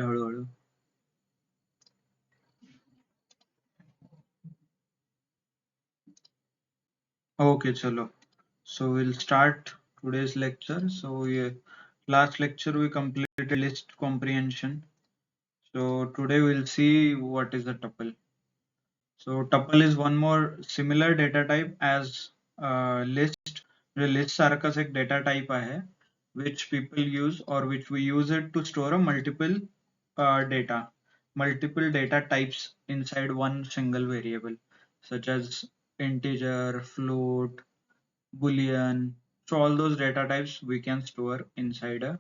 हळूहळू. Okay, chalo. So we'll start today's lecture. So last lecture we completed list comprehension. So today we'll see what is a tuple. So tuple is one more similar data type as list. The list सारखाच एक data type आहे, which people use or which we use it to store a multiple data types inside one single variable, such as integer, float, boolean. So all those data types we can store inside a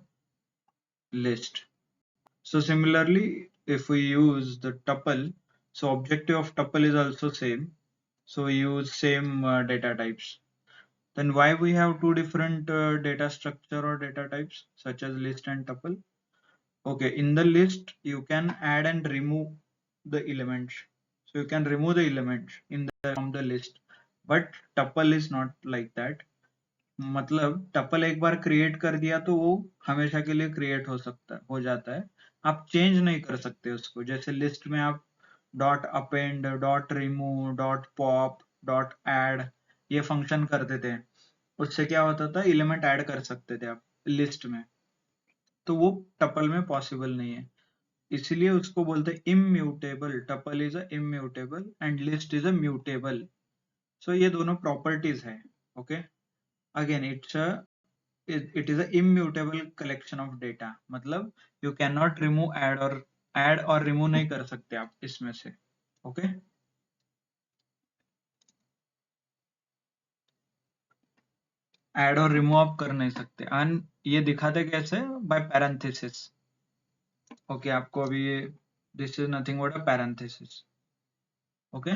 list. So similarly, if we use the tuple, so objective of tuple is also same. So we use same data types. Then why we have two different data structure or data types such as list and tuple? Okay, in the list you can add and remove the elements. So you can remove the elements from the list, but tuple is not like that. मतलब tuple एक बार create कर दिया तो वो हमेशा के लिए create हो जाता है, आप चेंज नहीं कर सकते उसको. जैसे लिस्ट में आप dot append, dot remove, dot pop, dot add ये फंक्शन करते थे, उससे क्या होता था, एलिमेंट ऐड कर सकते थे आप लिस्ट में, तो वो टपल में पॉसिबल नहीं है, इसलिए उसको बोलते हैं immutable. Tuple is a immutable end list is a mutable. So ये दोनों प्रॉपर्टीज है. Okay, again it is a immutable collection of data. मतलब you cannot remove, add और remove नहीं कर सकते आप इसमें से. ओके, ऐड और रिमूव आप कर नहीं सकते. एंड ये दिखाते कैसे, बाय पैरेंथेसिस. ओके, आपको अभी ये this is nothing but a parenthesis. Okay,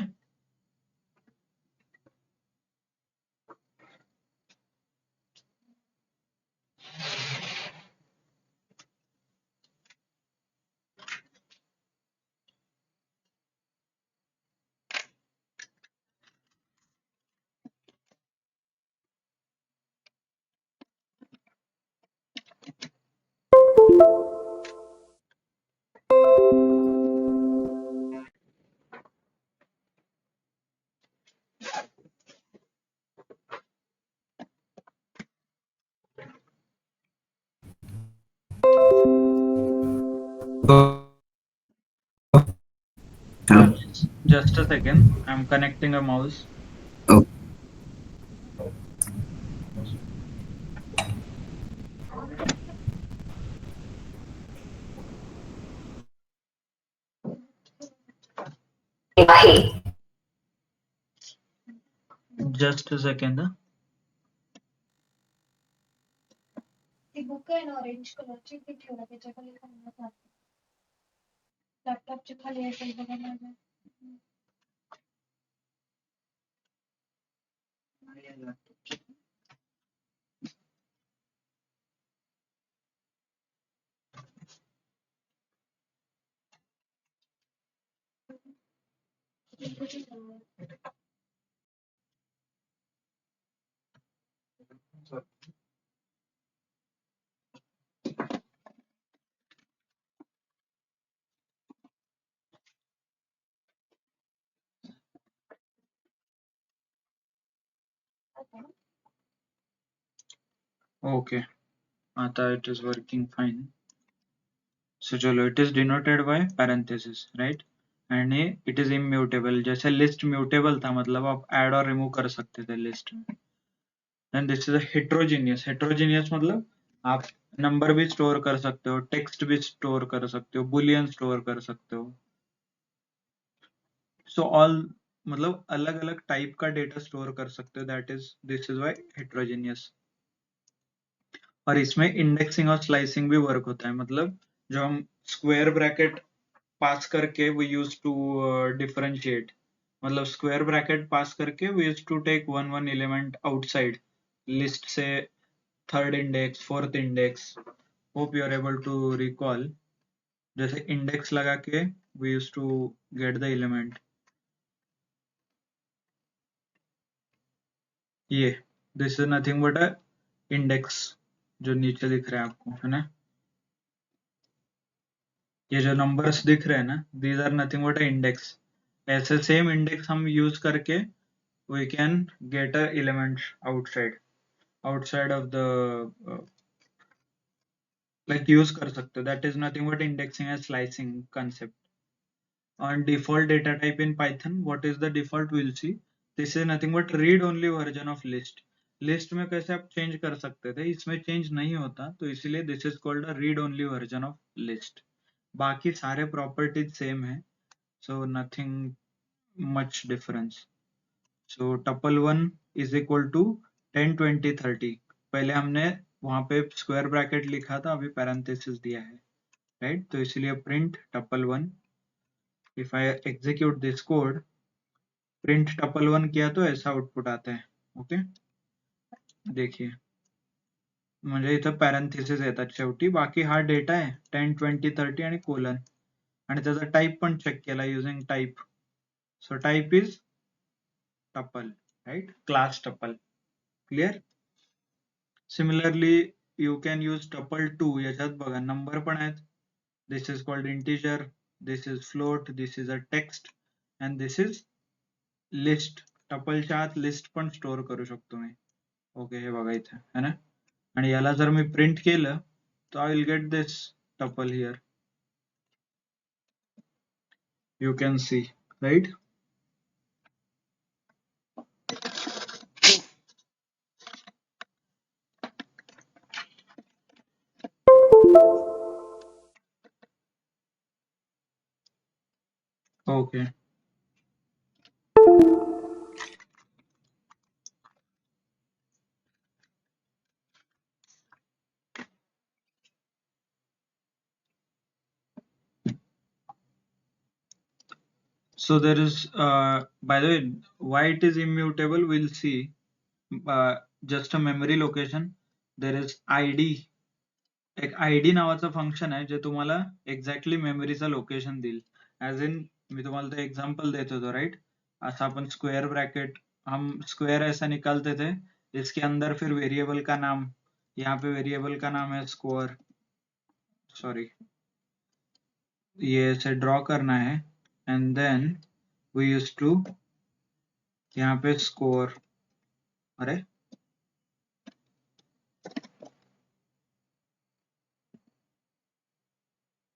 just a second, I'm connecting a mouse. Oh. Just a second. ती बुक आहे ना ऑरेंज कलरची, ती ठेवला त्याच्या खाली लॅपटॉपच्या खाली असेल बघा माझ्या. Okay, आता it is working fine. So चलो, it is denoted by parenthesis, right? And it is immutable. जैसे list mutable था, मतलब आप add और remove कर सकते थे list में. Then this is a heterogeneous. Heterogeneous मतलब आप number भी store कर सकते हो, text भी store कर सकते हो, boolean store कर सकते हो. So all मतलब अलग अलग type का data store कर सकते हो. This is why heterogeneous. और इसमें indexing और slicing भी work होता है. मतलब जो हम square bracket पास करके we used to differentiate. मतलब square bracket पास करके we used to take one element outside list say third index, fourth index. Hope you are able to recall. जैसे index लगा के we used to get the element. ये this is nothing but a index जो नीचे दिख रहा है आपको, है ना. ये जो नंबर्स दिख रहे हैं ना, these are nothing but a index. ऐसे सेम इंडेक्स हम यूज करके we can get a element outside of the like use कर सकते. That is nothing but indexing and slicing concept. On default data type in Python, what is the default? We'll see. This is nothing but read only version of list. List में कैसे आप change कर सकते थे, इसमें change नहीं होता, तो इसीलिए this is called a read only version of list. बाकी सारे प्रॉपर्टीज सेम है, so nothing much difference. So tuple 1 is equal to 10 20 30. पहले हमने वहां पे स्क्वायर ब्रैकेट लिखा था, अभी पैरेंथेसिस दिया है, राइट? तो इसलिए print tuple 1. If I execute this code, print tuple 1 किया तो ऐसा आउटपुट आता है. ओके, देखिए, म्हणजे इथं पॅरेंथेसिस येतात शेवटी. बाकी हा डेटा आहे 10 20 30 आणि कोलन, आणि त्याचा टाइप पण चेक केला using type. So type is tuple, right? Class tuple. Clear? Similarly, you can use tuple 2. याच्यात बघा नंबर पण आहेत. This is called integer, this is float, this is a text, and this is list. tuple च्या आत list पण store करू शकतो मी. Okay, हे बघा इथे है ना. आणि याला जर मी प्रिंट केलं तर I will get this tuple here. You can see, right? Okay. So there is, by the way, why it is immutable, we'll see. Just a memory location. There is id. एक id नावाचं function आहे जे तुम्हाला exactly मेमरीचं location देईल. As in मी तुम्हाला ते example देत होतो, राइट? ऐसा अपन स्क्वायर ब्रैकेट, हम स्क्वायर ऐसा निकालते थे, इसके अंदर फिर वेरिएबल का नाम, यहाँ पे वेरिएबल का नाम है स्कोर, सॉरी, ये ऐसे ड्रॉ करना है, and then we use to यहाँ पे स्कोर. अरे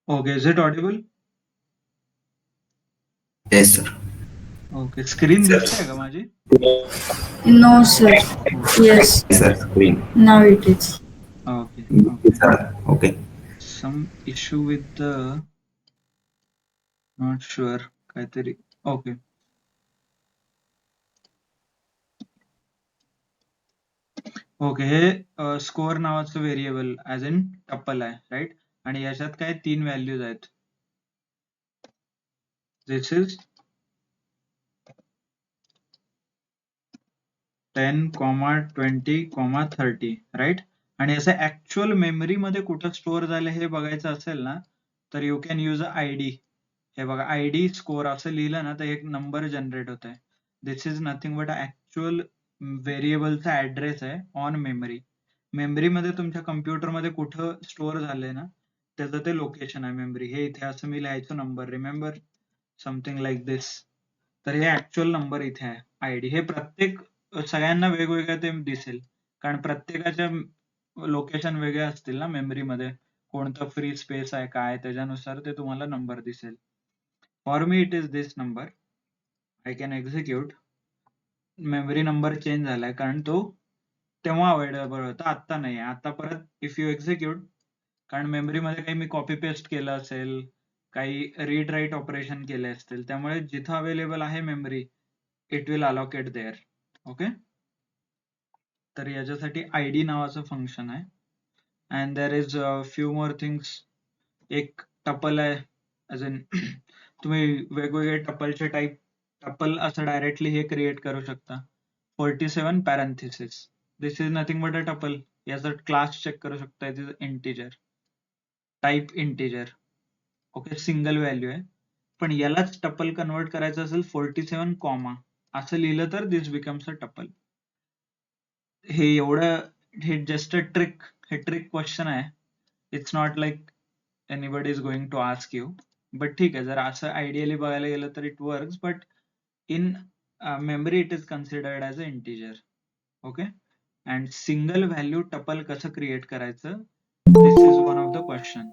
okay, is it audible? Yes, sir. Okay, screen दिसते का माझी? No, sir. Yes, Yes, sir. Screen. now it is. Okay, Yes, sir. Okay. some issue with the, not sure, काहीतरी. Okay, okay, हे score नावाचं variable as in tuple आहे, right? आणि याच्यात काय 3 व्हॅल्यूज आहेत. दिस इज 10, 20, 30, राइट? आणि असं ऍक्च्युअल मेमरी मध्ये कुठं स्टोअर झालं हे बघायचं असेल ना, तर you can use a ID. हे बघा, आयडी स्कोर असं लिहिलं ना तर एक नंबर जनरेट होत आहे. This is nothing but actual व्हेरिएबलचा ऍड्रेस आहे ऑन मेमरी. मेमरीमध्ये तुमच्या कम्प्युटरमध्ये कुठं स्टोअर झालंय ना त्याचं ते लोकेशन आहे मेमरी. हे इथे असं मी लिहायचो नंबर, रिमेंबर, समथिंग लाईक दिस. तर हे ऍक्च्युअल नंबर इथे आहे आयडी. हे प्रत्येक सगळ्यांना वेगवेगळं ते दिसेल, कारण प्रत्येकाच्या लोकेशन वेगळे असतील ना मेमरीमध्ये, कोणतं फ्री स्पेस आहे काय, त्याच्यानुसार ते तुम्हाला नंबर दिसेल. For me it is this number. I can execute. Memory number change झालाय कारण तो तेव्हा अवेलेबल होता, आता नाही आहे. आता परत इफ यू एक्झिक्यूट, कारण मेमरीमध्ये काही मी कॉपी पेस्ट केलं असेल, काही रीड राईट ऑपरेशन केले असतील, त्यामुळे जिथं अवेलेबल आहे memory it will allocate there. Okay, तर याच्यासाठी आयडी नावाचं फंक्शन आहे. And there is few more things. एक टपल आहे, ॲज इन तुम्ही वेगवेगळे टपलचे टाईप, टपल असं डायरेक्टली हे क्रिएट करू शकता. 47 parenthesis, this is nothing but a tuple. याचा क्लास चेक करू शकता, it is integer, type integer. Okay, single value आहे. पण यालाच टपल कन्वर्ट करायचं असेल 47 कॉमा असं लिहिलं तर दिस बिकम्स अ टपल. हे एवढं, हे जस्ट अ ट्रिक, हे ट्रिक क्वेश्चन आहे. It's not like anybody is going to ask you, but ठीक आहे, जर असं आयडियली बघायला गेलं तर it works, but in memory it is considered as an integer. Okay, and single value tuple कसं create करायचं, this is one of the question.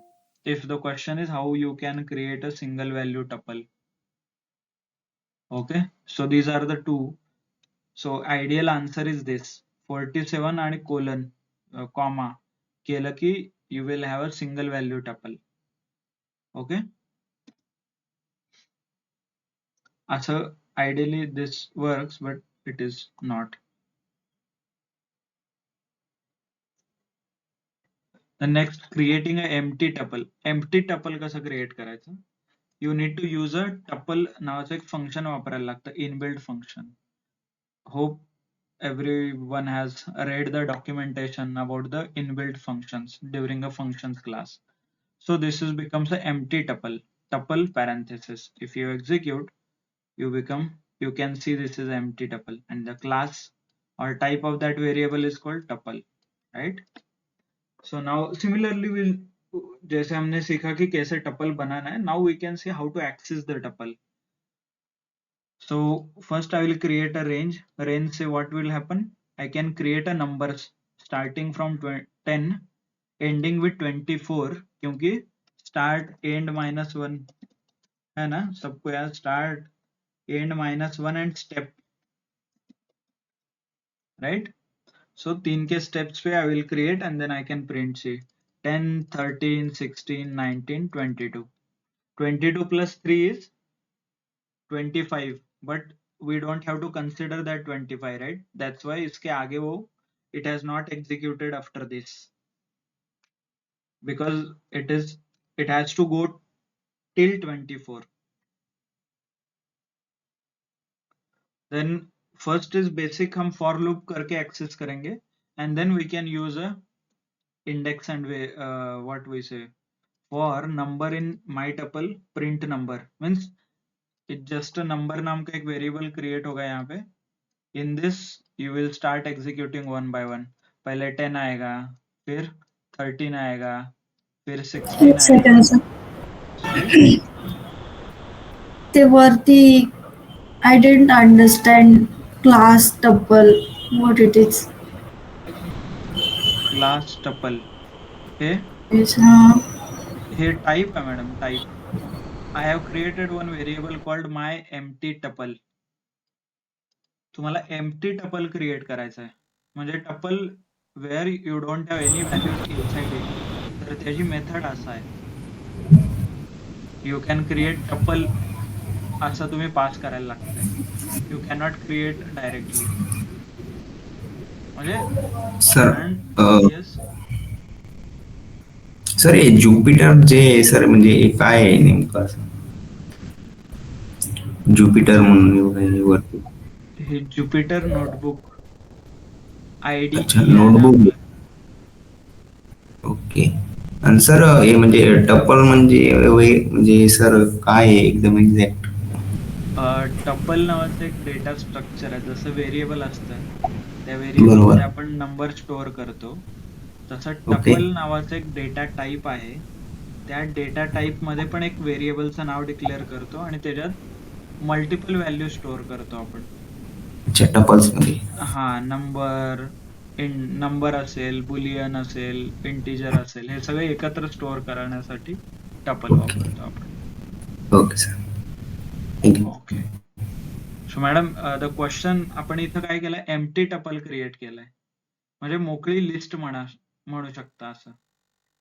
If the question is how you can create a single value tuple. Okay, so these are the two. So ideal answer is this 47 and colon comma केलं की you will have a single value tuple. Okay, असं ideally this works, but it is not. The next, creating a empty tuple. Empty tuple कसं create करायचं? You need to use a tuple नावाचं एक function वापरायला लागतं, inbuilt function. Hope everyone has read the documentation about the inbuilt functions during a functions class. So this is becomes an empty tuple. Tuple parenthesis. If you execute, you can see this is empty tuple, and the class or type of that variable is called tuple, right? So now similarly we'll, जैसे हमने सीखा कि कैसे tuple banana है, now we can see how to access the tuple. So first I will create a range. Range say what will happen? I can create a numbers starting from 10 ending with 24, क्योंकि start end -1 है ना, सबको यार start end -1 and step, right? So 3 K steps pay I will create and then I can print see 10, 13, 16, 19, 22. 22 plus 3 is 25, but we don't have to consider that 25, right? That's why इसके आगे वो it has not executed after this, because it has to go till 24. Then first is basic, Hum for loop करके access करेंगे, and then we can use a index and what we say for number in my tuple print number, means it just a number नाम का एक variable create होगा यहाँ पे. In this you will start executing one by one. पहले 10 आएगा, फिर 13 आएगा, फिर 16 एक सेकंड आएगा. सर, Sorry, ते वरती I didn't understand class tuple, what it is. class tuple हे Yes, type आहे madam, type. I have created one variable called my empty tuple. तुम्हाला empty tuple create करायचं आहे, म्हणजे tuple where you don't have any values inside it. तर त्याची method असा आहे, you can create tuple असं तुम्ही पास करायला लागतंय. You cannot create directly. म्हणजे सर yes, सर हे ज्युपिटर जे सर म्हणजे हे काय आहे नेमकं असं? ज्युपिटर म्हणून हे वरती. हे Jupyter notebook IDE अच्छा, आहे ना नोटबुक. आपलं. ओके. आणि सर हे म्हणजे टपल म्हणजे सर काय आहे एकदम एक्झॅक्ट? टपल नावाचं एक डेटा स्ट्रक्चर आहे, जसं व्हेरिएबल असतं त्या व्हेरिएबल बरोबर. मध्ये आपण नंबर स्टोअर करतो, तसं ओके. टपल नावाचं एक डेटा टाईप आहे. त्या डेटा टाईप मध्ये पण एक व्हेरिएबलचं नाव डिक्लेअर करतो आणि त्याच्यात मल्टिपल व्हॅल्यू स्टोअर करतो आपण. अच्छा, टपल्स मध्ये. हा, नंबर असेल, बुलियन असेल, इंटिजर असेल, हे सगळे एकत्र स्टोअर करण्यासाठी टपल ओके. वापरतो आपण. Okay sir, thank you. Okay. So madam, the question आपण इथं काय केलंय, एम्प्टी टपल क्रिएट केलंय, म्हणजे मोकळी लिस्ट म्हणू शकता असं.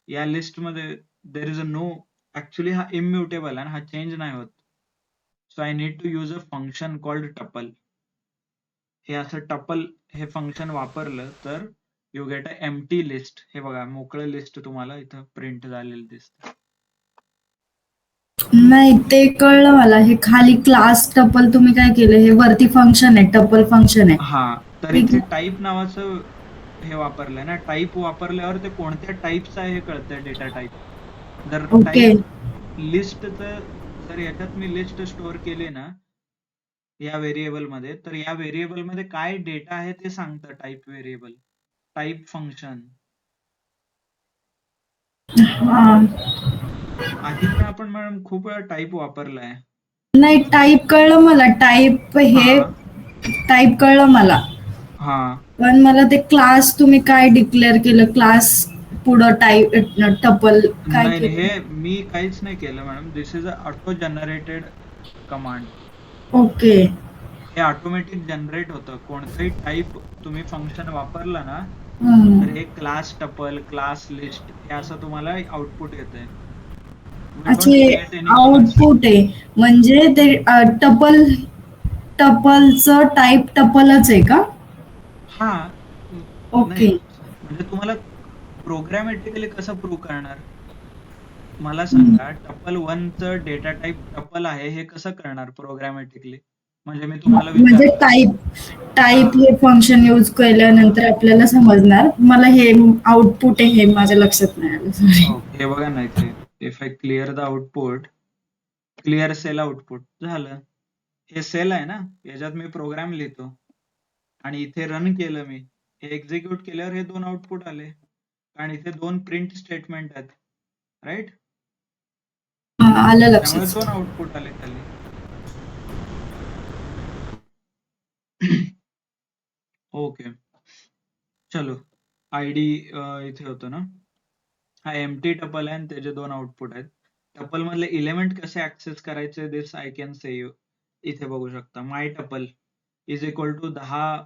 या लिस्ट मध्ये there is a no, actually हा इम्म्युटेबल आहे, हा चेंज नाही होत. So I need to use a function called tuple. हे असं टपल हे फंक्शन वापरलं तर you get a empty list. हे बघा, मोकळं लिस्ट तुम्हाला इथं प्रिंट झालेलं दिसतं. नाही ते कळलं मला. हे खाली क्लास टपल तुम्ही काय केलं, हे वरती फंक्शन आहे, टपल फंक्शन आहे. हा, तर इथे टाईप नावाचं हे वापरलंय ना, टाईप वापरल्यावर ते कोणत्या टाईपचं आहे हे कळतंय, डेटा टाईप. जर ओके. टाईप लिस्टचं, जर याच्यात मी लिस्ट स्टोअर केली ना या व्हेरिएबल मध्ये, तर या व्हेरिएबल मध्ये काय डेटा आहे ते सांगतं टाईप व्हेरिएबल, टाईप फंक्शन. हा. आधीचा आपण मॅडम खूप वेळा टाईप वापरलाय. नाही, टाईप कळलं मला. टाईप हे हा टाईप कळलं मला. हा पण मला ते क्लास तुम्ही काय डिक्लेअर केलं? क्लास पुढं टाईप टपल काय नाही नाही, केलं? हे मी काहीच नाही केलं madam. This is a auto generated command. Okay. हे ऑटोमॅटिक जनरेट होतं. कोणतंही टाईप तुम्ही फंक्शन वापरलं ना, हम्म. तर हे क्लास टपल, क्लास लिस्ट हे असं तुम्हाला आउटपुट येतंय. वी डोंट अच्छे, क्रिएट एनी क्लास. आउटपुट आहे म्हणजे ते टपल टपलचं टाईप टपलच आहे का? हा नाही, ओके. म्हणजे तुम्हाला प्रोग्रामॅटिकली कसं प्रूव्ह करणार? मला हम्म. सांगा, टपल 1 चं डेटा टाइप टपल आहे हे कसं करणार प्रोग्रामॅटिकली? म्हणजे मी तुम्हाला म्हणजे विचारलं. टाईप टाईप हा हे फंक्शन यूज हा केल्यानंतर आपल्याला समजणार. मला हे आउटपुट आहे हे माझ्या लक्षात नाही आलं. सॉरी. ओके, हे बघा ना इथे, if I clear the output, clear cell output झालं. हे सेल आहे ना, याच्यात मी प्रोग्राम लिहितो आणि इथे रन केलं मी. हे एक्झिक्यूट केल्यावर हे 2 आउटपुट आले आणि इथे 2 प्रिंट स्टेटमेंट आहेत, राईट? आलं त्यामुळे 2 लक्षात. आउटपुट आले खाली. ओके, चलो. आयडी इथे होतं ना. हा एम्प्टी टपल आहे आणि त्याचे 2 आउटपुट आहेत. टपल मधले एलिमेंट कसे ऍक्सेस करायचे, this I can say you. इथे बघू शकता, my tuple is equal to 10,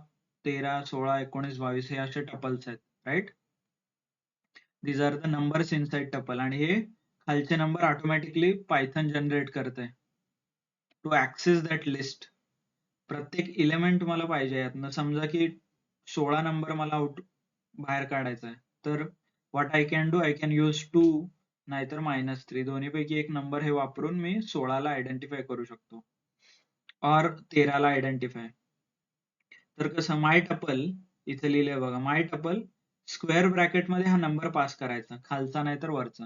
13, 16, 19, 22 हे असे टपल्स आहेत, right? These are the numbers inside tuple आणि हे खालचे नंबर ऑटोमॅटिकली पायथन जनरेट करते टू ऍक्सेस दॅट लिस्ट. प्रत्येक इलेमेंट मला पाहिजे यातनं. समजा की 16 नंबर मला बाहेर काढायचा आहे, तर what I can do, I can use 2 नाहीतर -3 दोन्हीपैकी एक नंबर हे वापरून मी 16 ला आयडेंटिफाय करू शकतो और 13 ला आयडेंटिफाय. तर कसं, माय टपल इथे लिहिलंय बघा, माय टपल स्क्वेअर ब्रॅकेट मध्ये हा नंबर पास करायचा, खालचा नाही तर वरचा.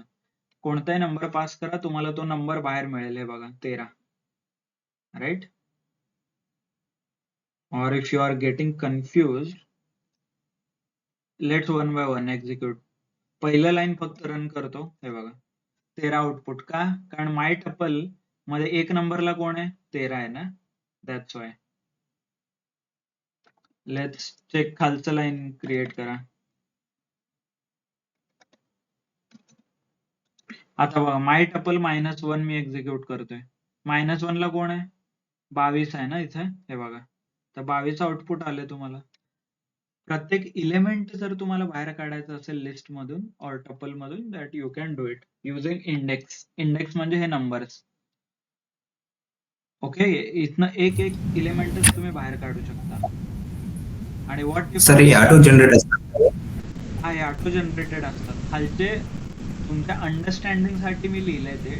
कोणताही नंबर पास करा, तुम्हाला तो नंबर बाहेर मिळेल. हे बघा 13, राईट? और if you are getting confuse, let's one by one execute. पहिलं लाईन फक्त रन करतो. हे बघा 13 आउटपुट का? कारण माय टपल मध्ये एक नंबरला कोण आहे? 13 आहे ना, दॅट्स वाय. लेट्स चेक, खालचं लाईन क्रिएट करा. आता बघा, माय टपल -1 मी एक्झिक्यूट करतोय. -1 ला कोण आहे? 22 आहे ना इथे. हे बघा, तर 22 आउटपुट आले तुम्हाला. प्रत्येक इलेमेंट जर तुम्हाला बाहेर काढायचं असेल लिस्ट मधून और टपल मधून, that you can do it using index. Index म्हणजे हे नंबर्स. ओके, इथनं एक एक इलेमेंटच तुम्ही बाहेर काढू शकता. आणि व्हॉट इफ सर हे ऑटो जनरेट असतात. हा, हे ऑटो जनरेटेड असतात. खालचे तुमच्या अंडरस्टँडिंग साठी मी लिहिलंय ते,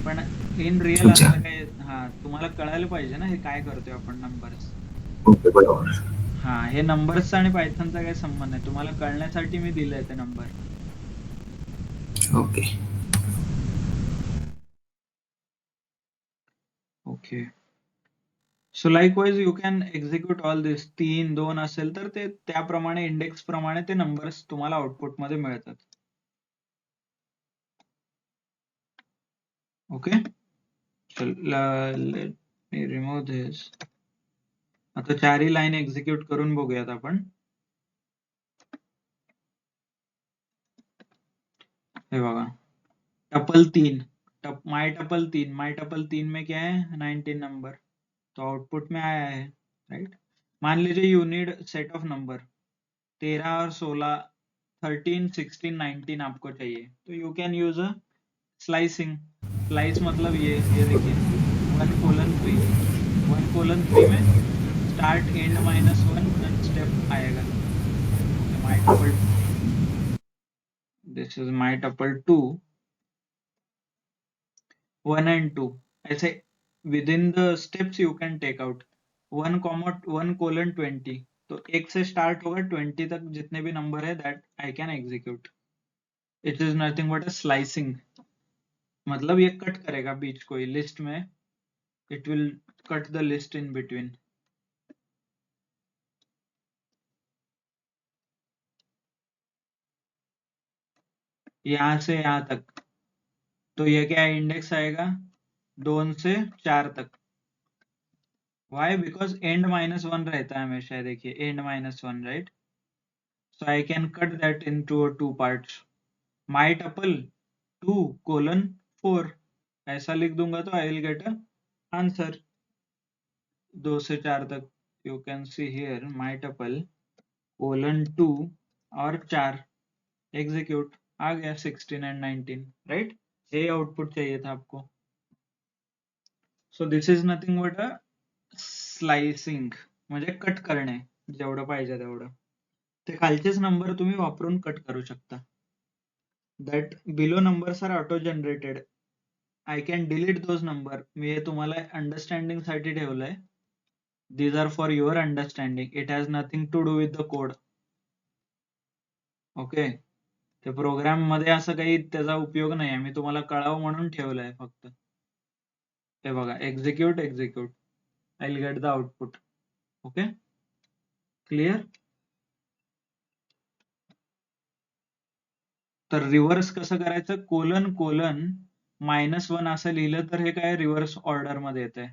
पण इन रिअल अच्छा. असं काय, हा तुम्हाला कळायला पाहिजे ना हे काय करतोय आपण, नंबर्स. ओके, बरोबर. हा, हे नंबर्सचा आणि पायथनचा काही संबंध नाही, तुम्हाला कळण्यासाठी मी दिलंय ते number. Okay. Okay, so likewise you can execute all this. 3, 2 असेल तर ते त्याप्रमाणे इंडेक्स प्रमाणे ते नंबर्स तुम्हाला आउटपुट मध्ये मिळतात. ओके, लेट मी रिमूव्ह दिस. आता 4ही लाईन एक्झिक्यूट करून बघूयात आपण. हे बघा, टपल 3, माय टपल 3, माय टपल 3 में क्या है? 19 नंबर, तो आउटपुट में आया है, राइट? मान लीजिए you need set of number 13 और 16, 13, 16, 19 आपको चाहिए, तो you can use a slicing. Slice मतलब ये देखिए 1:3, 1:3 में स्टार्ट एंड -1 स्टेप आएगा. My tuple, this is my tuple 2, 1 and 2. ऐसे within the steps you can take out 1:1:20. तो 1 से स्टार्ट होगा 20 तक जितने भी नंबर है that I can execute. It is nothing but a slicing. मतलब ये कट करेगा बीच कोई लिस्ट में, it will cut the list in between. यहां से यहां तक तो ये क्या इंडेक्स आएगा 2 से 4 तक. Why? Because end -1 रहता है हमेशा. देखिए end -1, right? So I can cut that into 2 parts. My tuple 2:4 ऐसा लिख दूंगा तो I will get a answer 2 से 4 तक. You can see here my tuple :2 और 4 execute आ गया 16 and 19, right? ये आउटपुट चाहिए था आपको. So this is nothing but a slicing, म्हणजे कट करणे, जेवढं पाहिजे तेवढं. ते खालचेच नंबर तुम्ही वापरून कट करू शकता. That below numbers are auto generated. I can delete those number. मी हे तुम्हाला अंडरस्टँडिंग साठी ठेवलंय. These are for your understanding. It has nothing to do with the code. Okay, ते प्रोग्राम मध्ये असं काही त्याचा उपयोग नाही. मी तुम्हाला कळावं म्हणून ठेवलंय फक्त. हे बघा, execute execute, I will get the output. Okay, clear? तर रिव्हर्स कसं करायचं? कोलन -1 असं लिहिलं तर हे काय रिव्हर्स ऑर्डर मध्ये येतंय.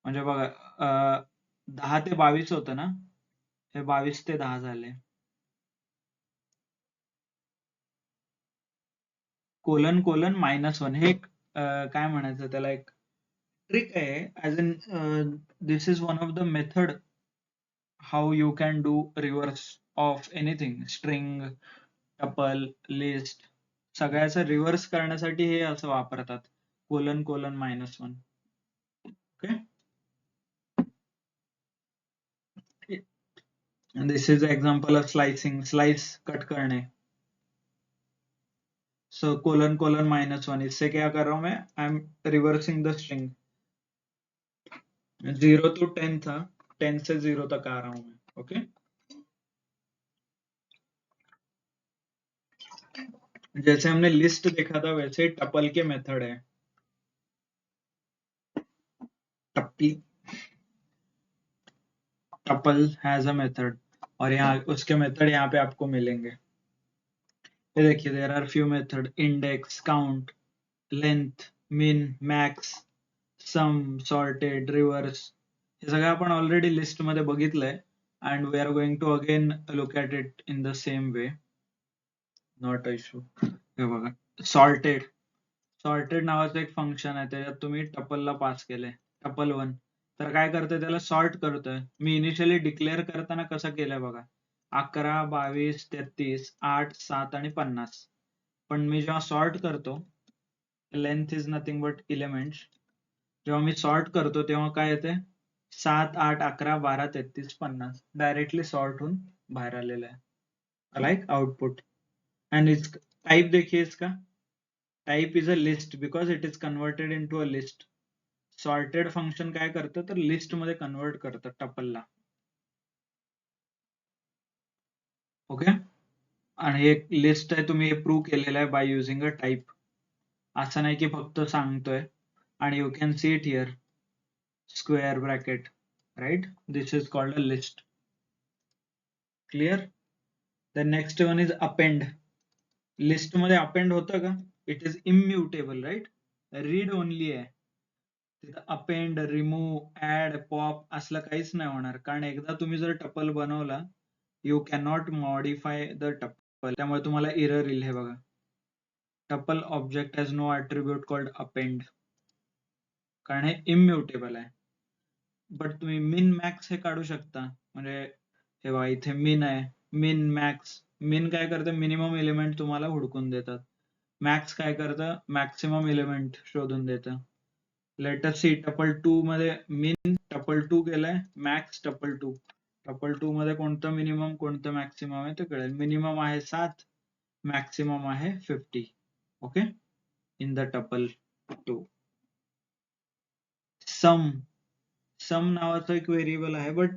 म्हणजे बघा 10 ते 22 होतं ना, हे 22 ते 10 झाले. कोलन -1 हे काय म्हणायचं त्याला, एक ट्रिक आहे. As in this is one of the method how you can do reverse of anything. String, tuple, list, सगळ्याचं रिव्हर्स करण्यासाठी हे असं वापरतात, colon -1. Okay, this is example of slicing. Slice cut करणे. सो कोलन -1, इससे क्या कर रहा हूं मैं? I am reversing the string. 0 to 10 था, 10 से 0 तक आ रहा हूं मैं. ओके, जैसे हमने लिस्ट देखा था वैसे टपल के मेथड है. टपल हैज अ मेथड, और यहाँ उसके मेथड यहाँ पे आपको मिलेंगे. ये देखिए, there are few method: index, count, length, min, max, sum, sorted, reverse. हे सगळं आपण ऑलरेडी लिस्ट मध्ये बघितलंय. And we are going to again look at it in the same way. Not a issue. हे बघा, सॉर्टेड नावाचं एक function आहे. त्याच्यात तुम्ही टपलला पास केलंय टपल 1. तर काय करतोय, त्याला सॉर्ट करतोय. मी इनिशियली डिक्लेअर करताना कसं केलंय बघा, 11, 22, 33, 8, 7 आणि 50. पण मी जेव्हा सॉर्ट करतो, length is nothing but elements. जेव्हा मी सॉर्ट करतो तेव्हा काय येते, 7, 8, 11, 12, 33, 50 डायरेक्टली सॉर्ट होऊन बाहेर आलेलं आहे. Like output. End it's type देखिए इसका. Type is a list because it is converted into a list. Sorted function काय करतं, तर लिस्ट मध्ये कन्वर्ट करतं टपलला. ओके, आणि एक लिस्ट आहे, तुम्ही हे प्रूव्ह केलेलं आहे बाय युझिंग अ टाइप. असं नाही की फक्त सांगतोय. आणि you can see it here, square bracket, right? This is called a list. Clear? The next one is append. List मध्ये अपेंड होतं का? It is immutable, right? Read only आहे. तिथं अपेंड, रिमूव्ह, ऍड, पॉप असलं काहीच नाही होणार. कारण एकदा तुम्ही जर टपल बनवला, you cannot modify the tuple. त्यामुळे तुम्हाला एरर येईल. हे बघा, tuple object has no attribute called append, कारण हे इम्युटेबल आहे. बट तुम्ही मिन मॅक्स हे काढू शकता. म्हणजे हे बघा, इथे मिन आहे, मिन मॅक्स. मिन काय करतं, मिनिमम एलिमेंट तुम्हाला हुडकून देतात. मॅक्स काय करतं, मॅक्सिमम एलिमेंट शोधून देतं. लेट अस सी, टपल 2 मध्ये मिन टपल 2 केलंय, मॅक्स टपल 2. टपल 2 मध्ये कोणतं मिनिमम कोणतं मॅक्सिमम आहे ते कळेल. मिनिमम आहे 7, मॅक्सिमम आहे 50. Okay, in the tuple 2. Sum नावाचं एक व्हेरिएबल आहे, but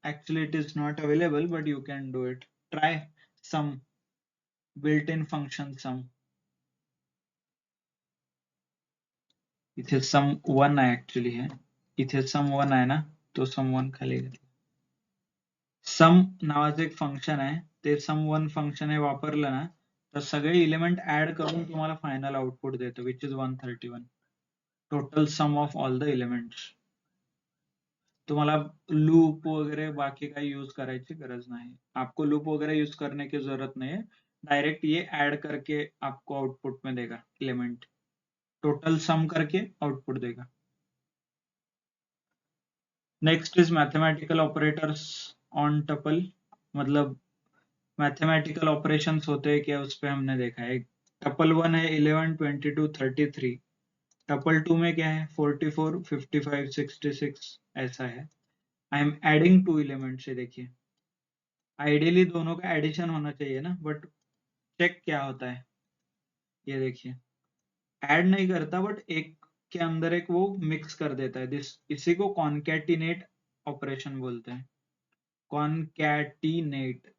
actually it is not available, but you can do it. Try sum, built in function sum. इथे सम 1 आहे ऍक्च्युअली. हे इथे सम 1 आहे ना, तो सम 1 खाली घेतला. सम नावाचं एक फंक्शन आहे, ते सम 1 फंक्शन हे वापरलं ना तर सगळे इलिमेंट ऍड करून तुम्हाला फायनल आउटपुट देतो which is 131. Total sum of all the elements. तुम्हाला लूप वगैरह बाकी काही यूज करायची गरज नहीं. आपको लूप वगैरह यूज करने की जरूरत नहीं है. डायरेक्ट ये ऐड करके आपको आउटपुट में देगा एलिमेंट. टोटल सम करके आउटपुट देगा. Next is mathematical operators on tuple. मतलब मैथमेटिकल ऑपरेशंस होते हैं क्या, उस पे हमने देखा है. टपल 1 है 11, 22, 33. टपल 2 में क्या है 44, 55, 66 ऐसा है. I am adding 2 elements. देखिए आइडियली दोनों का एडिशन होना चाहिए ना, बट चेक क्या होता है ये देखिए. ऐड नहीं करता बट एक के अंदर एक वो मिक्स कर देता है. इसी को कॉन्कैटिनेट ऑपरेशन बोलते हैं. कॉन्कैटिनेट.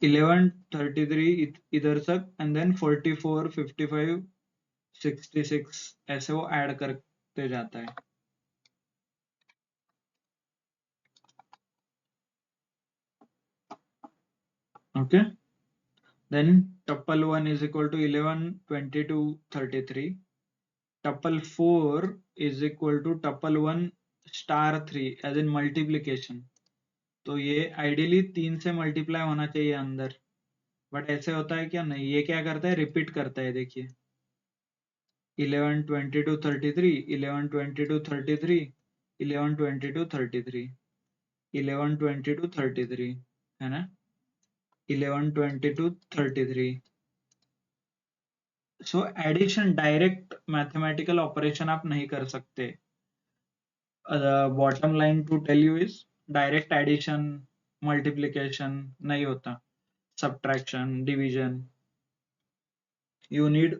11, 33 इधर तक एंड देन 44, 55, 66 ऐसे वो ऐड करते जाता है. Okay. Then tuple 1 is equal to 11, 22, 33. Tuple 4 is equal to tuple 1 star 3 as in multiplication. तो ये आइडियली 3 से मल्टीप्लाई होना चाहिए अंदर, बट ऐसे होता है क्या नहीं. ये क्या करता है रिपीट करता है. देखिए 11, 22, 33, 11, 22, 33, 11, 22, 33, 11, 22, 33 है ना. 11, 22, 33. So addition direct mathematical operation आप नहीं कर सकते. Bottom line to tell you is direct addition multiplication नहीं होता. Subtraction division you need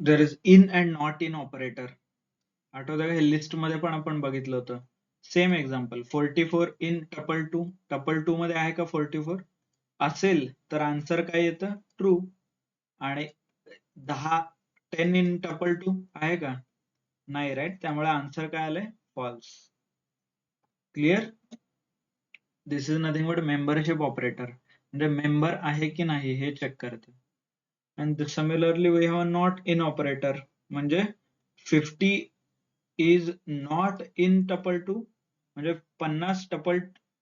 there is in and not in operator. आठवतं का हे लिस्ट मध्ये पण आपण बघितलं होतं. Same example 44 in tuple 2. Tuple 2 मध्ये आहे का 44 असेल तर आन्सर काय येतं ट्रू. आणि 10 इन टपल 2 आहे का नाही राईट. त्यामुळे आन्सर काय आलंय false. Clear. This is nothing but membership operator. म्हणजे मेंबर आहे की नाही हे चेक करते. and similarly we have a not in operator. म्हणजे 50 is not in tuple 2. म्हणजे 50 tuple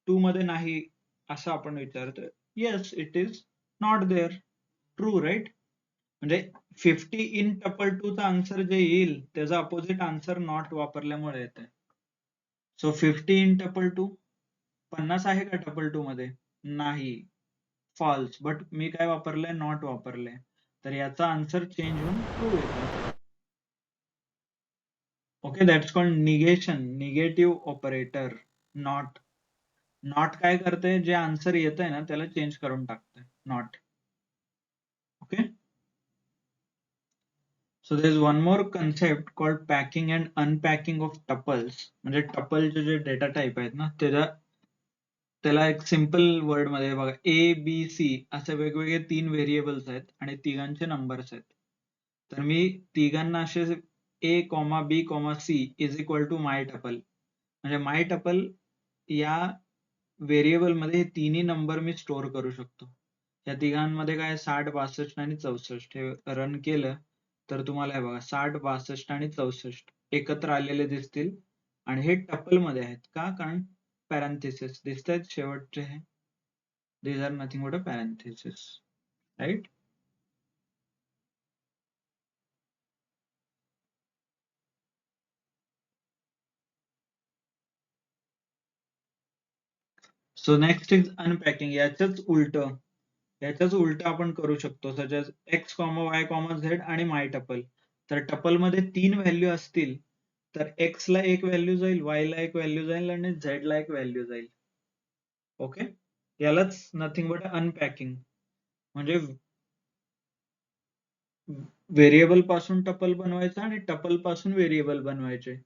2 मध्ये नाही असं आपण विचारतोय. yes it is not there. true right. म्हणजे 50 in tuple 2 चा आन्सर जे येईल त्याचा अपोजिट आन्सर नॉट वापरल्यामुळे येते. सो 50 in tuple 2 50 आहे का टपल 2 मध्ये नाही. फॉल्स. बट मी काय वापरलंय नॉट वापरलंय. तर याचा आन्सर चेंज होऊन ट्रू येतो. Okay that's called negation. Negative operator. Not. Not काय करते जे आन्सर येत आहे ना त्याला चेंज करून टाकते not. Okay. So there is one more concept called packing and unpacking of tuples. म्हणजे टपलचे जे डेटा टाईप आहेत ना त्याला एक सिंपल वर्ड मध्ये बघा ए बी सी असे वेगवेगळे 3 व्हेरिएबल्स आहेत आणि तिघांचे नंबर्स आहेत. तर मी तिघांना असे A comma B comma C is equal to my tuple. म्हणजे माय टपल या व्हेरिएबल मध्ये हे तिन्ही नंबर मी स्टोअर करू शकतो. या तिघांमध्ये काय 60, 62 आणि 64 हे रन केलं तर तुम्हाला हे बघा 60, 62 आणि 64 एकत्र आलेले दिसतील आणि हे टपल मध्ये आहेत का कारण पॅरेंथेसिस दिसतात शेवटचे हे. these are nothing but a parenthesis right. So next is unpacking. याच्याच उलट आपण करू शकतो. Such as X comma Y comma Z आणि माय टपल. तर टपल मध्ये 3 व्हॅल्यू असतील तर x ला एक व्हॅल्यू जाईल, y ला एक व्हॅल्यू जाईल आणि z ला एक व्हॅल्यू जाईल. ओके, यालाच नथिंग बट अनपॅकिंग म्हणजे व्हेरिएबल पासून टपल बनवायचं आणि टपल पासून व्हेरिएबल बनवायचे.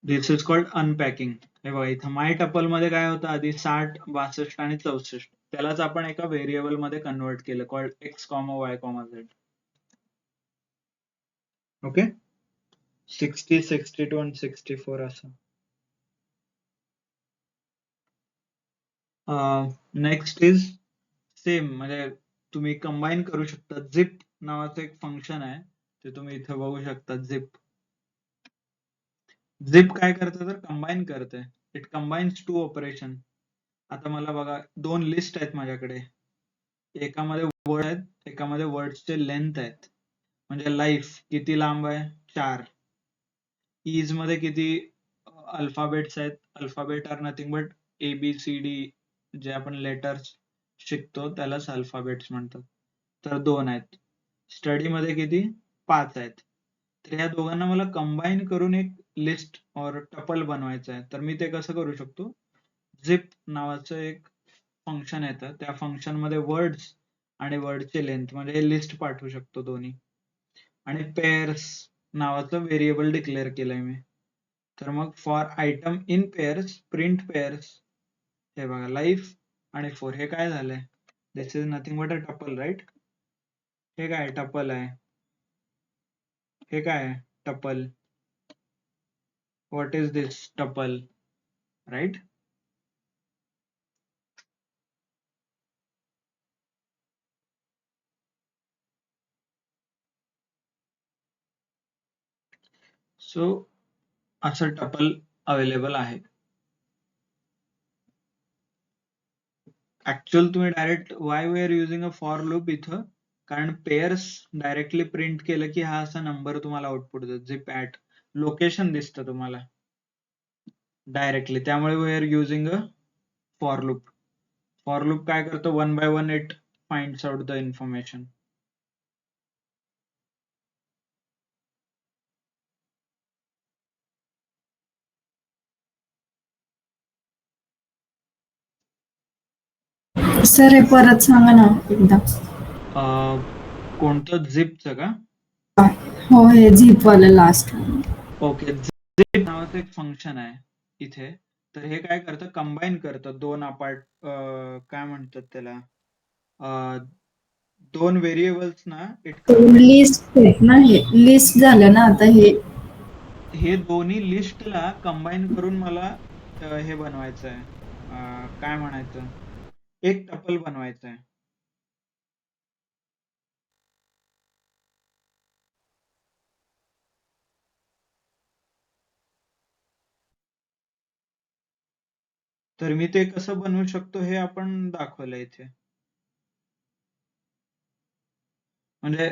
दिस इज कॉल्ड अनपॅकिंग. हे बघा इथं माय टपल मध्ये काय होतं आधी 60, 62 आणि 64, त्यालाच आपण एका व्हेरिएबल मध्ये कन्वर्ट केलं, called x, y, z. Okay, 60, 62 आणि 64 असं. नेक्स्ट इज सेम, म्हणजे तुम्ही कंबाईन करू शकता. झिप नावाचं एक फंक्शन आहे, ते तुम्ही इथे बघू शकता. झिप काय करतं तर कंबाईन करते. It combines two operation. आता मला बघा दोन लिस्ट आहेत माझ्याकडे, एकामध्ये वर्ड आहेत, एकामध्ये वर्ड्सचे लेंथ आहेत. म्हणजे लाईफ किती लांब आहे 4. ईज मध्ये किती अल्फाबेट्स आहेत, alphabet are nothing but ABCD, जे आपण लेटर्स शिकतो त्यालाच अल्फाबेट्स म्हणतात. तर 2 आहेत. स्टडी मध्ये किती 5 आहेत. तर या दोघांना मला कंबाईन करून एक लिस्ट और टपल बनवायचं आहे. तर मी ते कसं करू शकतो, झिप नावाचं एक फंक्शन येतं, त्या फंक्शन मध्ये वर्ड्स आणि वर्डचे लेंथ म्हणजे लिस्ट पाठवू शकतो दोन्ही. आणि पेअर्स नावाचं व्हेरिएबल डिक्लेअर केलंय मी. तर मग for item in pairs print pairs. हे बघा लाईफ आणि 4 हे काय झालंय, this is nothing but a tuple, right. हे काय टपल आहे, हे काय tuple, what is this tuple, right. So असं टपल अवेलेबल आहे. ऍक्च्युअल तुम्ही direct why we are using a for loop इथं, कारण पेअर्स डायरेक्टली प्रिंट केलं की हा असा नंबर तुम्हाला आउटपुट देतो, झिप ऍट लोकेशन दिसतं तुम्हाला डायरेक्टली, त्यामुळे we are using a for loop. For loop काय करतो, 1 by 1 it finds out the information. Sir हे परत सांगा ना एकदा. कोणतं झिपचं का? हो, हे झिप वाला लास्ट. ओके, झिप नावाचं एक फंक्शन आहे इथे. तर हे काय करतं, कंबाईन करतं दोन काय म्हणतात त्याला, दोन व्हेरिएबल्स ना. लिस्ट आहेत ना, हे लिस्ट झालं ना आता हे दोन्ही लिस्टला कंबाईन करून मला हे बनवायचं आहे, काय म्हणायचं, एक टपल बनवायचं आहे. तर मी ते कसं बनवू शकतो हे आपण दाखवलं इथे. म्हणजे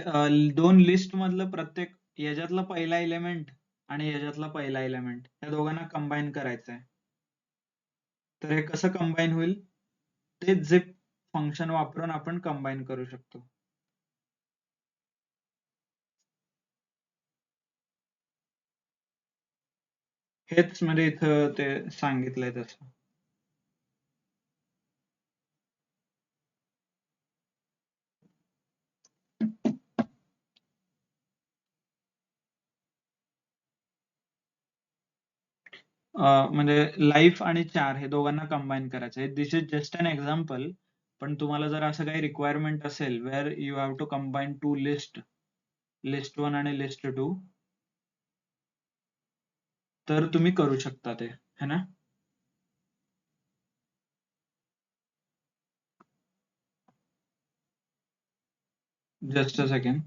दोन लिस्ट मधलं प्रत्येक याच्यातला पहिला एलिमेंट आणि याच्यातला पहिला एलिमेंट या दोघांना कंबाईन करायचं आहे. तर हे कसं कंबाईन होईल, ते झिप फंक्शन वापरून आपण कंबाईन करू शकतो. हेच म्हणजे इथं ते सांगितलंय तसं. म्हणजे लाईफ आणि 4 हे दोघांना कंबाईन करायचं आहे. This is just an example. पण तुम्हाला जर असं काही रिक्वायरमेंट असेल where you have to combine two list 1 आणि लिस्ट 2, तर तुम्ही करू शकता ते, है ना. Just a second.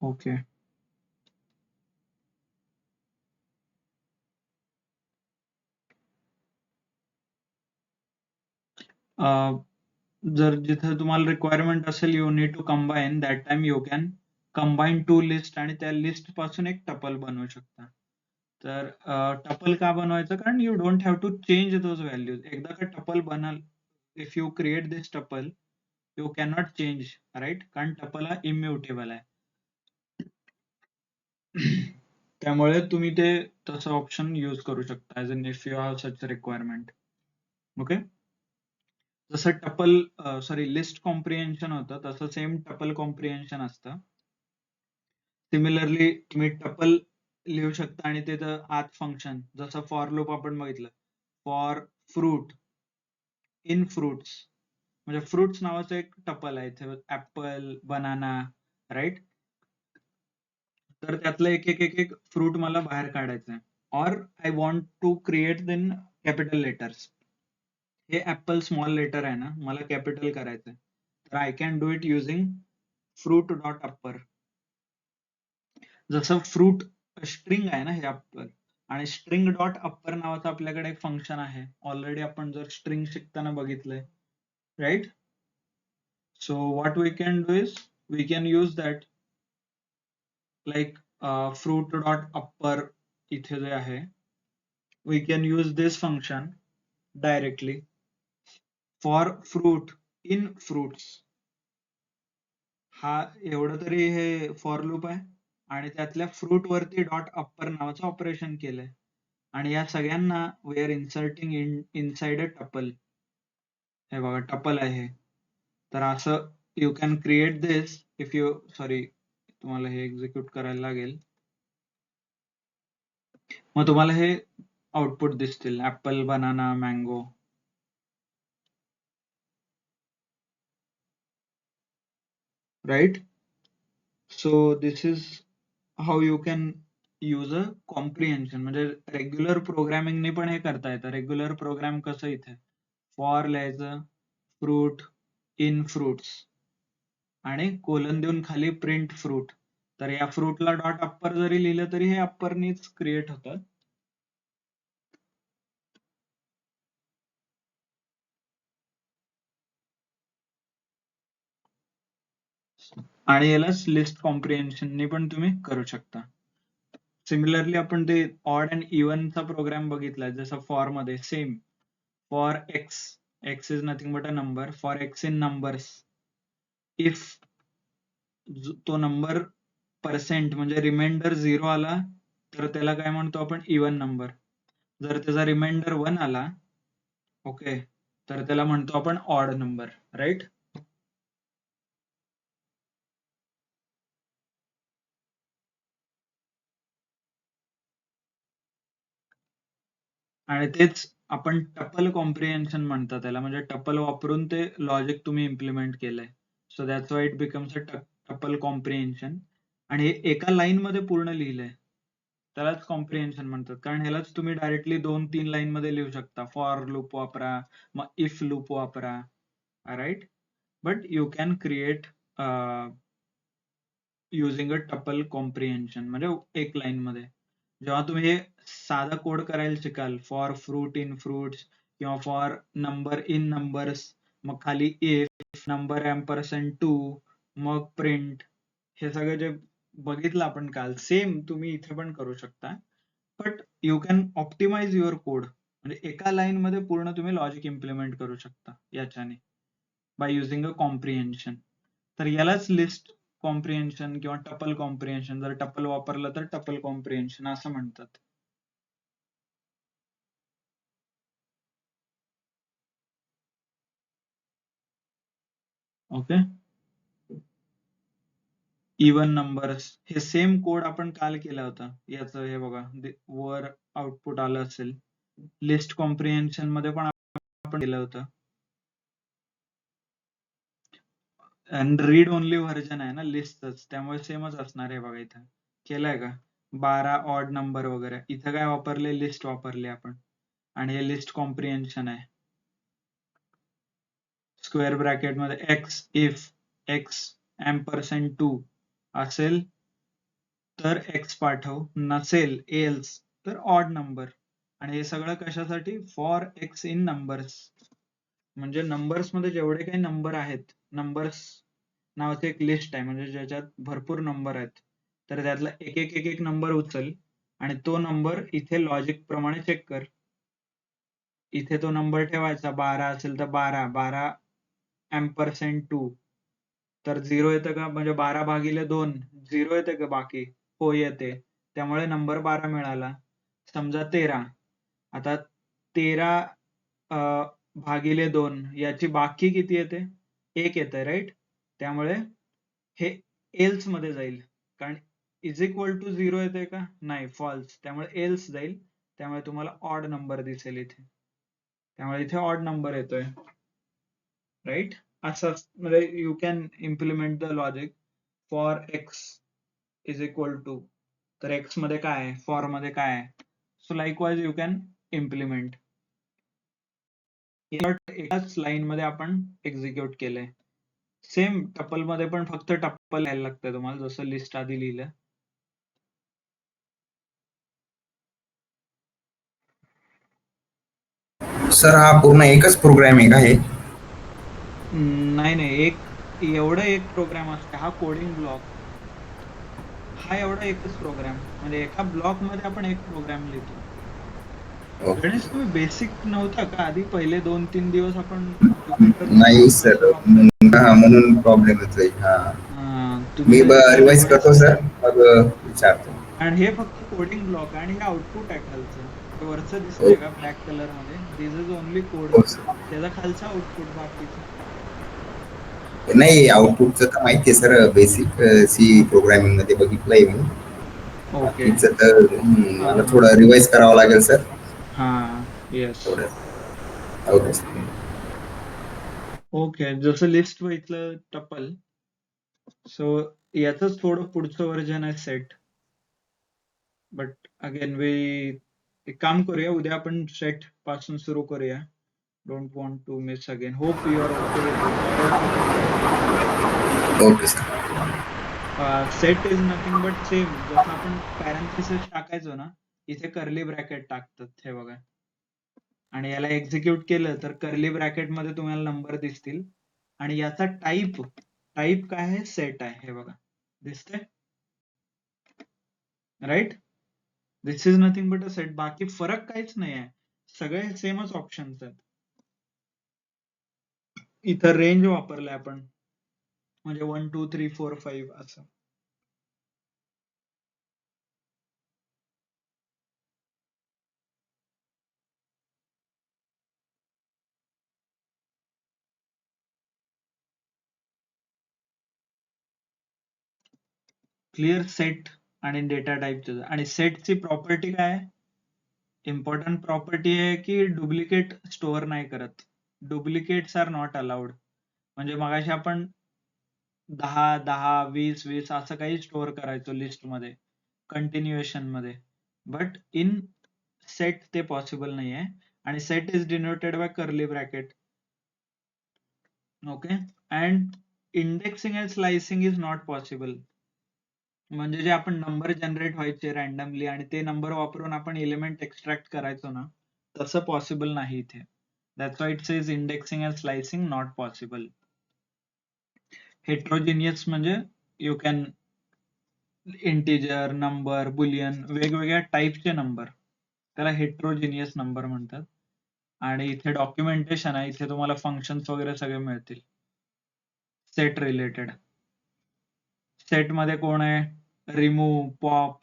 ओके. जर जिथे तुम्हाला रिक्वायरमेंट असेल you need to combine, that time you can combine two list आणि त्या लिस्ट पासून एक टपल बनवू शकता. तर टपल का बनवायचं? कारण you don't have to change those values. एकदा का टपल बनाल, if you create this tuple you cannot change, right? कारण टपल हा इम्युटेबल आहे. त्यामुळे तुम्ही ते तसं ऑप्शन यूज करू शकता as and if you have such requirement. Okay. जसं टपल लिस्ट कॉम्प्रिहेन्शन होतं तसं सेम टपल कॉम्प्रिहेन्शन असतं. सिमिलरली तुम्ही टपल लिहू शकता आणि त्याचं आत फंक्शन, जसं फॉर लूप आपण बघितलं, फॉर फ्रूट इन फ्रुट्स, म्हणजे फ्रुट्स नावाचं एक टपल आहे इथे, ऍपल, बनाना, राईट? तर त्यातलं एक एक एक एक फ्रूट मला बाहेर काढायचं आहे. Or I want to create then capital letters. हे ऍपल स्मॉल लेटर आहे ना, मला कॅपिटल करायचंय, तर I can do it using fruit dot upper. जसं फ्रूट स्ट्रिंग आहे ना हे ऍपल, आणि स्ट्रिंग डॉट अप्पर नावाचं आपल्याकडे एक फंक्शन आहे. ऑलरेडी आपण जर स्ट्रिंग शिकताना बघितलंय, right? So what we can do is we can use that, like fruit dot upper इथे जे आहे, we can use this function directly for fruit in fruits. हा एवढं तरी हे फॉर लूप आहे आणि त्यातल्या फ्रूट वरती डॉट अप्पर नावाचं ऑपरेशन केलंय, आणि या सगळ्यांना we are inserting inside a tuple. हे बघा टपल आहे. तर असं you can create this if you, तुम्हाला हे एक्झिक्यूट करायला लागेल, मग तुम्हाला हे आउटपुट दिसतील, apple, banana, mango, right? So this is how you can use a comprehension. म्हणजे रेग्युलर प्रोग्रामिंगने पण हे करता येतं. रेग्युलर प्रोग्राम कसं इथे फॉर लिहायचं, फ्रूट इन फ्रुट्स आणि कोलन देऊन खाली प्रिंट फ्रूट. तर या फ्रूटला डॉट अप्पर जरी लिहिलं तरी हे अप्परनीच क्रिएट होतं. आणि यालाच लिस्ट कॉम्प्रिहेन्शनने पण तुम्ही करू शकता. सिमिलरली आपण ते ऑड अँड इव्हनचा प्रोग्राम बघितला, जसं फॉर मध्ये same, for x, x is nothing but a number, for x in numbers, if तो नंबर पर्सेंट म्हणजे रिमाइंडर 0 आला तर त्याला काय म्हणतो आपण, इव्हन नंबर. जर त्याचा रिमाइंडर 1 आला, ओके, तर त्याला म्हणतो आपण ऑड नंबर, राईट? आणि तेच आपण टपल कॉम्प्रिहेन्शन म्हणतात त्याला, म्हणजे टपल वापरून ते लॉजिक तुम्ही इम्प्लिमेंट केलंय. So that's why it becomes a tuple comprehension. आणि हे एका लाईन मध्ये पूर्ण लिहिलंय त्यालाच कॉम्प्रिहेन्शन म्हणतात, कारण ह्यालाच तुम्ही डायरेक्टली 2-3 लाईन मध्ये लिहू शकता. फॉर लूप वापरा, मग इफ लूप वापरा, right? But you can create using a tuple comprehension, म्हणजे एक लाईन मध्ये. जेव्हा तुम्ही हे साधा कोड करायला शिकाल, फॉर फ्रूट इन फ्रुट्स किंवा फॉर नंबर इन नंबर्स, मग खाली इफ नंबर एम्परसेंट 2, मग प्रिंट, हे सगळं जे बघितलं आपण काल, सेम तुम्ही इथे पण करू शकता. But you can optimize your code, म्हणजे एका लाईन मध्ये पूर्ण तुम्ही लॉजिक इम्प्लिमेंट करू शकता याच्याने, बाय युझिंग अ कॉम्प्रिहेन्शन. तर यालाच लिस्ट कॉम्प्रिहेन्शन किंवा टपल कॉम्प्रिहेन्शन, जर टपल वापरलं तर टपल कॉम्प्रिहेन्शन असं म्हणतात. ओके. इव्हन नंबर्स, हे सेम कोड आपण काल केला होता. याचं हे बघा, वर आउटपुट आलं असेल. लिस्ट कॉम्प्रिहेन्शन मध्ये पण आपण केलं होतं. आणि रीड ओनली व्हर्जन आहे ना लिस्टच, त्यामुळे सेमच असणार आहे. बघा इथं केलंय का, 12 ऑड नंबर वगैरे, इथं काय वापरले, लिस्ट वापरली आपण, आणि हे लिस्ट कॉम्प्रिहेन्शन आहे. स्क्वेअर ब्रॅकेट मध्ये एक्स, इफ एक्स एम्परसेंट 2 असेल तर x पाठव, नसेल एल्स तर ऑड नंबर. आणि हे सगळं कशासाठी? For x in numbers. म्हणजे नंबर्स मध्ये जेवढे काही नंबर आहेत, नंबर्स नावाची एक लिस्ट आहे म्हणजे ज्याच्यात भरपूर नंबर आहेत, तर त्यातला एक एक एक एक नंबर उचल आणि तो नंबर इथे लॉजिक प्रमाणे चेक कर. इथे तो नंबर ठेवायचा, 12 असेल तर 12 एम्परसेंट 2, तर 0 येतं का? म्हणजे 12 भागिले 2 0 येते का बाकी? हो येते, त्यामुळे नंबर 12 मिळाला. समजा 13, आता 13 भागिले 2 याची बाकी किती येते? 1 येते, राईट? त्यामुळे हे एल्स मध्ये जाईल, कारण इज इक्वल टू 0 येते का? नाही, फॉल्स, त्यामुळे एल्स जाईल. त्यामुळे तुम्हाला ऑड नंबर दिसेल इथे, त्यामुळे इथे ऑड नंबर येतोय, राईट? असं म्हणजे you can implement the logic for x is equal to, तर एक्स मध्ये काय आहे, फॉर मध्ये काय आहे, so likewise you can implement. एकाच लाईन मध्ये आपण एक्झिक्यूट केलंय. सेम टपल मध्ये पण फक्त टप्पल लिहायला लागतं तुम्हाला, जसं लिस्ट आधी लिहिलं. सर हा पूर्ण एकच प्रोग्राम आहे का हे? नाही नाही, एवढं एक प्रोग्राम असते, हा कोडिंग ब्लॉक, हा एवढा एकच प्रोग्राम, म्हणजे एका ब्लॉक मध्ये आपण एक प्रोग्राम लिहितो. गणेश, ओके. तुम्ही बेसिक नव्हता का आधी? पहिले 2-3 दिवस आपण ज्युपिटर नाही नोटबुक सर, कसं वापरायचं? म्हणून प्रॉब्लेम येतोय. हा, मी तुम्ही जरा रिवाइज रिवाइज करतो करा. सर, मग विचारतो. आणि हे फक्त कोडिंग ब्लॉक आहे आणि हे आउटपुट आहे खालचं. हे वरचं दिसतंय का ओके. ब्लॅक कलर मध्ये? दिस इज ओनली कोड. हो सर. त्याचा खालचा आउटपुट बाकीचं. नाही, आउटपुटचं तर माहिती आहे सर, बेसिक सी प्रोग्रामिंग मध्ये बघितलंय मी. ओके. बाकीचं तर हा मला हा थोडं रिवाइज करावं लागेल सर. हा, येस. थोडं. Okay sir. ओके, जसं लिस्ट बघितलं टपल, सो याचंच थोडं पुढचं व्हर्जन आहे सेट. बट अगेन एक काम करूया, उद्या आपण सेट पासून सुरू करूया. Don't want to miss again. Hope you are okay with it. I also hope you are okay with it. Okay sir. Set is nothing but same, जसं आपण पॅरेंथेसिस टाकायचो ना, इथे कर्ली ब्रॅकेट टाकतात, हे बघा. आणि याला एक्झिक्यूट केलं तर कर्ली ब्रॅकेट मध्ये तुम्हाला नंबर दिसतील आणि याचा टाईप काय आहे? सेट आहे, हे बघा, दिसतंय, right? This is nothing but a set. बाकी फरक काहीच नाही आहे, सगळे सेमच ऑप्शन्स आहेत. इथं रेंज वापरलाय आपण, म्हणजे 1 2 3 4 5 असं. क्लिअर? सेट आणि डेटा टाईपचं. आणि सेटची प्रॉपर्टी काय आहे? इम्पॉर्टंट प्रॉपर्टी आहे की डुप्लिकेट स्टोअर नाही करत. Duplicates are not allowed. म्हणजे मगाशी आपण 10 10 20 20 असं काही स्टोअर करायचो लिस्ट मध्ये, कंटिन्युएशन मध्ये, बट इन सेट ते पॉसिबल नाही आहे. आणि set is denoted by curly bracket. Okay. And indexing and slicing is not possible. म्हणजे जे आपण नंबर जनरेट व्हायचे रॅन्डमली आणि ते नंबर वापरून आपण एलिमेंट एक्स्ट्रॅक्ट करायचो ना, तसं पॉसिबल नाही इथे. That's why it says indexing and slicing not possible. Heterogeneous म्हणजे you can integer, number, boolean, वेगवेगळ्या टाईपचे नंबर, त्याला हेट्रोजिनियस नंबर म्हणतात. आणि इथे डॉक्युमेंटेशन आहे, इथे तुम्हाला फंक्शन्स वगैरे सगळे मिळतील सेट रिलेटेड. सेट मध्ये कोण आहे? रिमूव्ह, पॉप,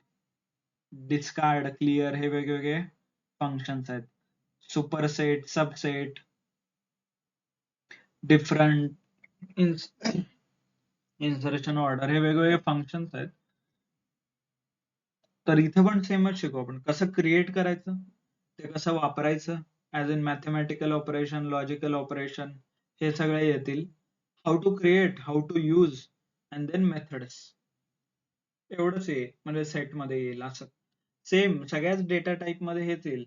डिस्कार्ड, क्लिअर, हे वेगवेगळे फंक्शन्स आहेत. Superset, subset, different, insertion order, हे वेगवेगळे फंक्शन्स आहेत. तर इथे पण सेमच शिकू आपण, कसं क्रिएट करायचं, ते कसं वापरायचं, as in mathematical operation, logical operation, हे सगळे येतील. How to create, how to use, and then methods, एवढंच आहे म्हणजे सेट मध्ये येईल. असं सेम सगळ्याच डेटा टाईप मध्ये हेच येईल.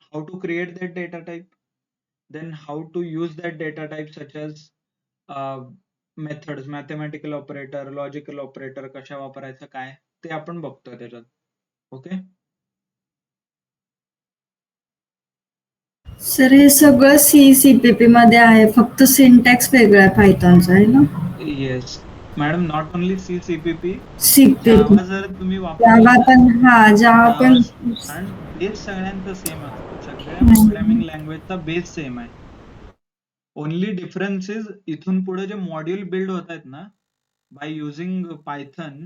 How to create that data type, then how to use that data type such as methods, mathematical operator, logical operator कशा वापरायचं काय, ते आपण बघतोय त्याच्यात. ओके. सर हे सगळं CPP मध्ये आहे, फक्त सिंटॅक्स वेगळा आहे पायथॉनचा आहे ना? Yes madam, not only CPP, CPP जावा जर तुम्ही वापरला जावा ना, पण जावा जावा पण आणि बेस सगळ्यांचा सेम असतो. सगळ्या प्रोग्रामिंग लँग्वेजचा बेस सेम आहे. ओनली डिफरन्स इज इथून पुढे जे मॉड्यूल बिल्ड होत आहेत ना, by using Python,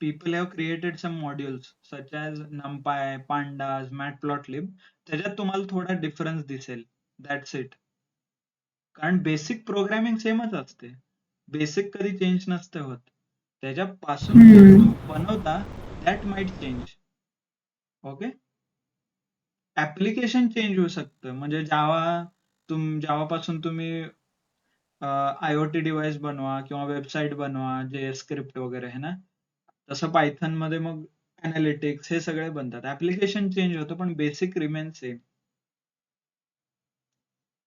people have created some modules such as numpy, pandas, matplotlib. त्याच्यात तुम्हाला थोडा डिफरन्स दिसेल. That's it. कारण बेसिक प्रोग्रामिंग सेमच असते. बेसिक कधी चेंज नसते होत. त्याच्यापासून जे बनवता that might change. Okay. Application change होऊ शकतं. म्हणजे जावापासून तुम्ही IoT डिव्हाइस बनवा किंवा वेबसाईट बनवा, जे स्क्रिप्ट वगैरे आहे ना, तसं पायथन मध्ये मग अनालिटिक्स हे सगळे बनतात. ऍप्लिकेशन चेंज होतं पण basic remain same.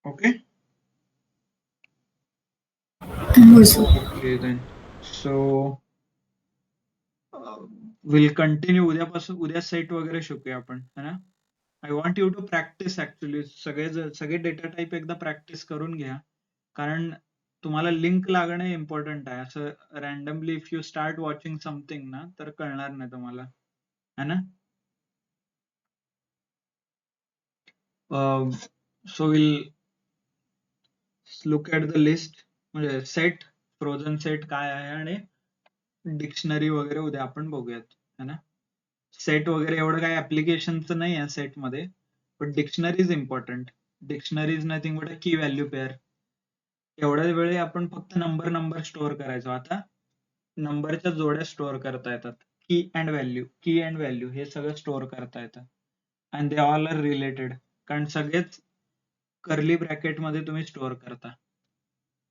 Okay. Okay then. So we'll continue उद्या सेट वगैरे शिकूया आपण, है ना. I want you to practice actually. सगळे डेटा टाईप एकदा प्रॅक्टिस करून घ्या, कारण तुम्हाला लिंक लागणे इम्पॉर्टंट आहे. असं randomly if you start watching something ना, तर कळणार नाही तुम्हाला, है ना. So will look at the list. म्हणजे सेट, फ्रोझन सेट काय आहे आणि डिक्शनरी वगैरे उद्या आपण बघूयात, है ना. सेट वगैरे एवढं काही ऍप्लिकेशनचं नाही आहे सेट मध्ये, पण dictionary is important. Dictionary is nothing but a key value pair. एवढ्या वेळी आपण फक्त नंबर स्टोअर करायचो. आता नंबरच्या जोड्या स्टोअर करता येतात. की अँड व्हॅल्यू हे सगळं स्टोअर करता येतं. And they all are related, कारण सगळेच कर्ली ब्रॅकेट मध्ये तुम्ही स्टोअर करता.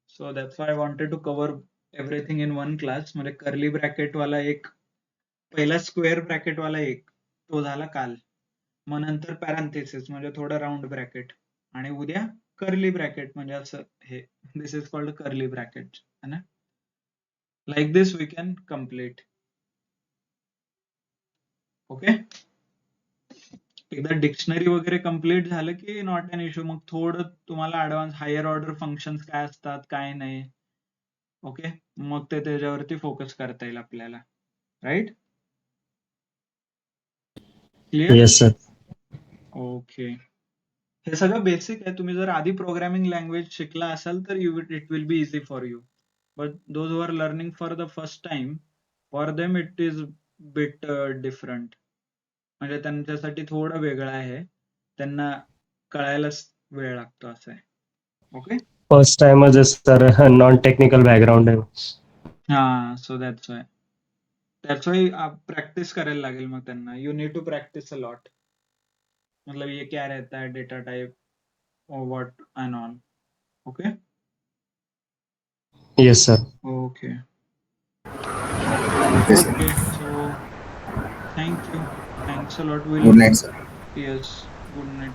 So that's why I wanted to cover everything in one class. म्हणजे कर्ली ब्रॅकेट वाला एक, पहिला स्क्वेअर ब्रॅकेट वाला एक, तो झाला काल. मग नंतर पॅरांथेसिस म्हणजे थोडं राऊंड ब्रॅकेट, आणि उद्या कर्ली ब्रॅकेट म्हणजे असं हे. This is called curly bracket, है ना. Like this we can complete. Okay. एकदा डिक्शनरी वगैरे कम्प्लीट झालं की नॉट एन इश्यू. मग थोडं तुम्हाला ऍडव्हान्स हायर ऑर्डर फंक्शन्स काय असतात काय नाही, ओके, मग ते त्याच्यावरती फोकस करता येईल आपल्याला. Right. Clear. Yes sir. Okay. हे सगळं बेसिक आहे. तुम्ही जर आधी प्रोग्रामिंग लँग्वेज शिकला असाल तर it will be easy for you. But those who are learning for the first time, for them it is bit different. म्हणजे त्यांच्यासाठी थोडं वेगळं आहे. त्यांना कळायलाच वेळ लागतो असं आहे. ओके. फर्स्ट टाइमच आहे सर, नॉन टेक्निकल बॅकग्राऊंड आहे. हा, सो दॅट्स वाय प्रॅक्टिस करायला लागेल मग त्यांना. You need to practice a lot. मतलब ये क्या रहता है डेटा टाइप और what and all. Okay. Yes sir. Okay. Okay, sir. Okay. So thank you. Thanks a lot. Good night, sir. Yes. Good night.